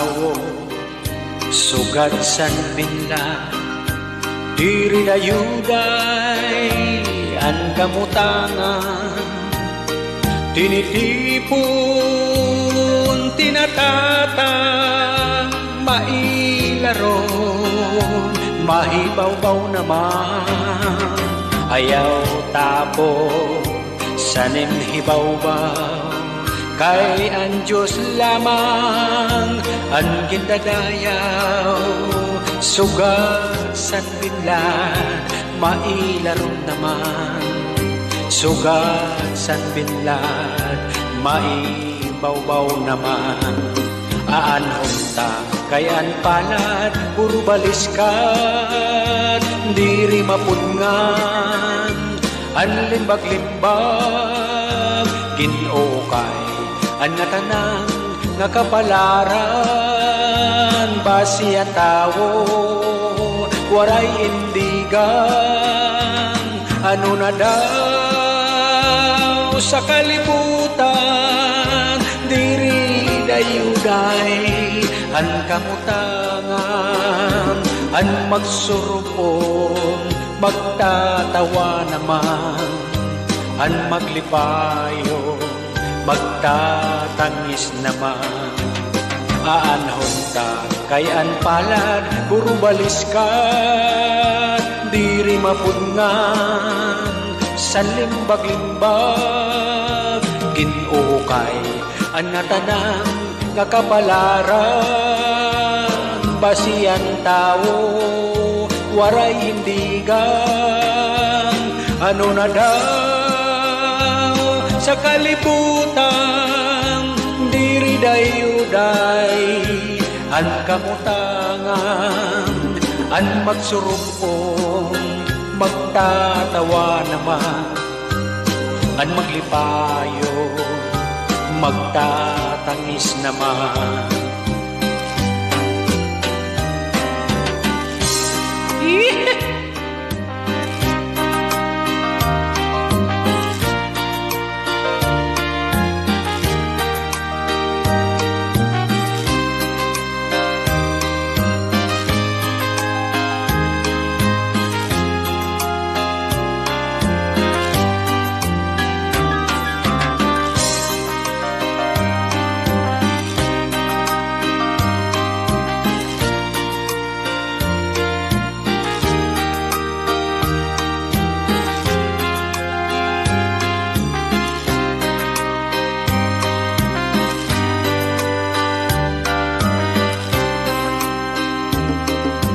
tawo sugat san binla diri dayuday an kamutangan tinitipon tinatatang mailaro mahibaw-baw naman ayaw tapo sanim hibaw-baw kay ang Diyos lamang ang gindadayaw sugat san binlad mailaro naman sugat san binlad maibaw-baw naman aanhon ta kay an palad puro baliskat diri mapungan an limbag-limbag Ginoo kay an nga tanang nga kapalaran basi a tawo waray indigan ano na daw sa kalibutan diri dayuday an kamutangan an magsurupon magtatawa naman an maglipayo magtatangis naman aanhon ta kay an palad puro baliskat diri mapungan sa limbag-limbag Ginoo kay an nga tanang nga kapalaran basian tawo waray hindigan ano na daw sa kalibutan diri dayuday an kamutangan an magsurupong magtatawa naman an maglipayo magtatangis naman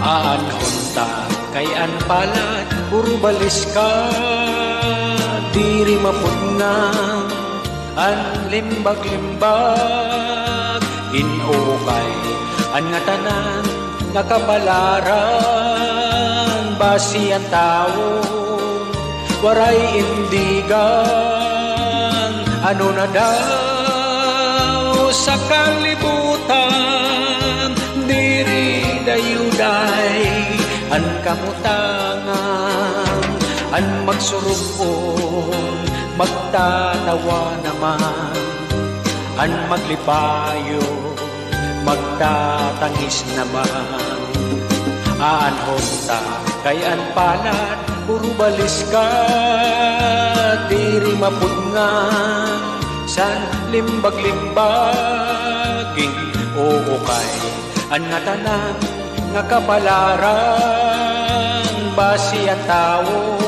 aanhon ta kay an palad puro baliskat diri mapunang an limbag-limbag Ginoo kay an nga tanan nga kapalaran basi ang tawo waray indigan ano na daw sa kalibutan diri dayuday an kamutangan an magsurupon magtatawa naman an maglipayo magtatangis naman aanhon ta kay an palad puro baliskat diri mapungan san limbag-limbaging oo kay an nga tanan nga kapalaran basi ang tawo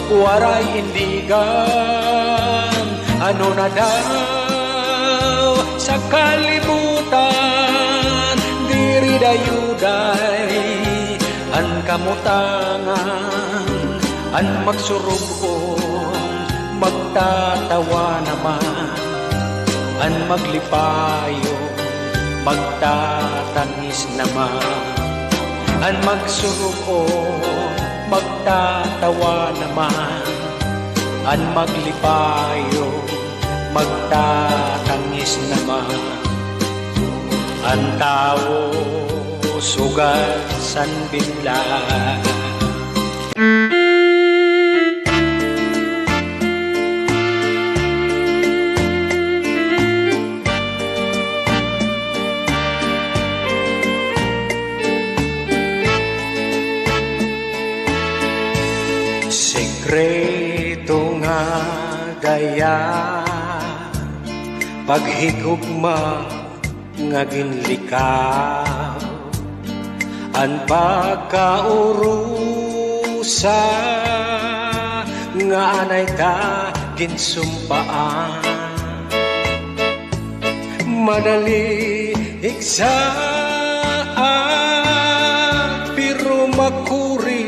waray indigan ano na daw sa kalibutan diri dayuday an kamutangan an magsurupon magtatawa naman an maglipayo magtatangis naman an magsurupon magtatawa naman an maglipayo magtatangis naman an tao sugat san binlad Sikreto nga daya paghigugma nga ginlikaw an pagkaurusa nga anay ta ginsumpaan madali igsaan pero makuri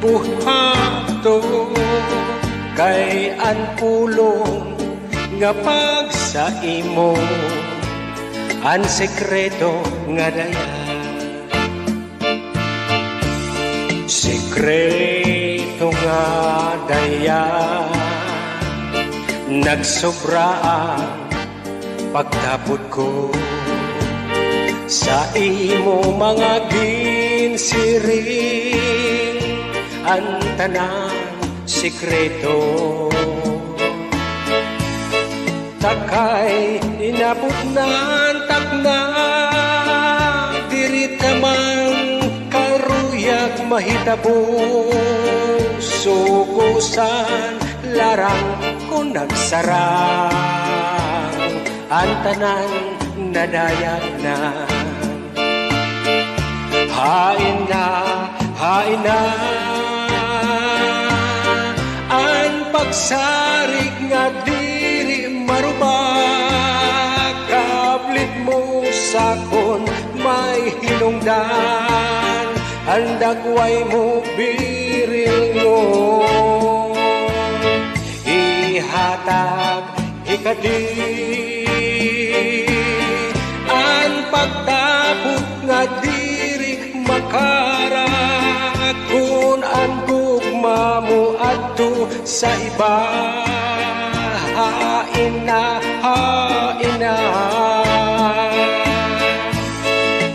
buhato kay an pulong nga pagsa imo an sekreto nga daya sekreto nga daya nagsobraan pagtapod ko sa imo mga ginsiring ang tanang sikreto takay inabot nan takna dirit naman karuyag mahitabo sukusan larang ko nagsarang ang tanan nadayag na hain na ang pagsarig nga diri marubak kablit mo sakon may hinungdan ang dagway mo biril mo ihatag ikadi ang pagtapot nga diri makarak kun ang gugma mo adto sa iba hain na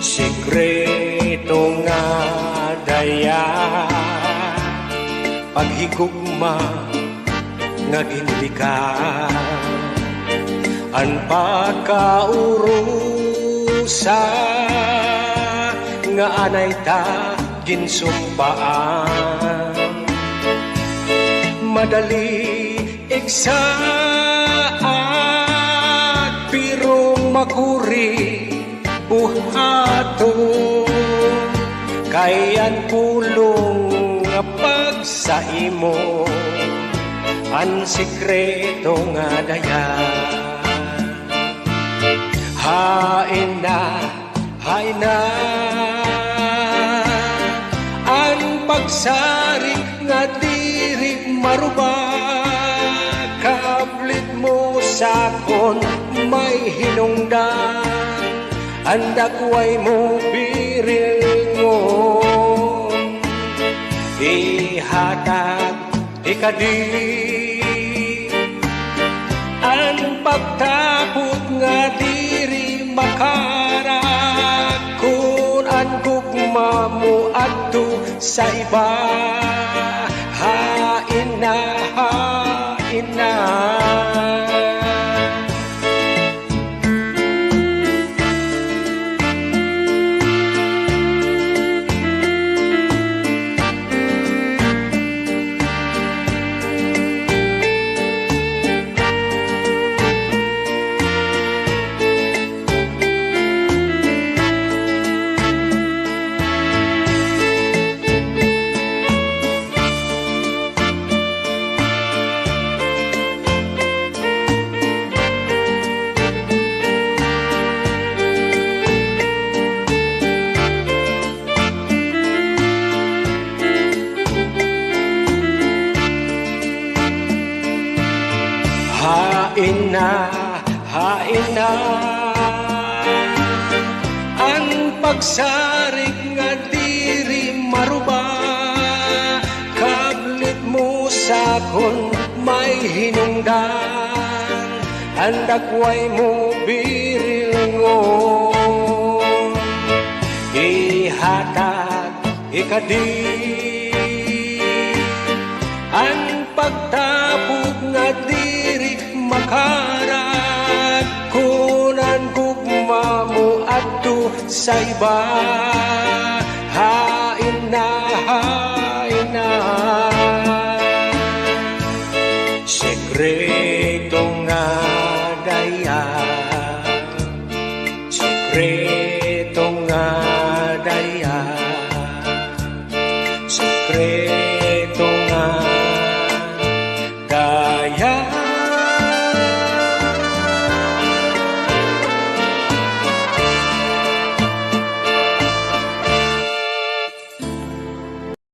sikreto nga daya paghigugma nga ginlikaw ang pagkaurusa nga anay ta ginsumpaan madali igsaat pero makuri buhato kay ang pulong nga pagsa imo ang sikreto nga daya hain na ang pagsarig nga diri marubak kablit mo sakon may hinungdan ang dakway mo birilngon ihatag ikadi ang pagtapot nga diri makarak kun ang gugma mo adto sa iba hain na hain na ang pagsarig nga diri maruba kablit mo sakon may hinungdan ang dakway mo birilngon ihatag ikadi ang pagtapot nga diri makarak kun ang gugma mo adto sa iba hain na libre.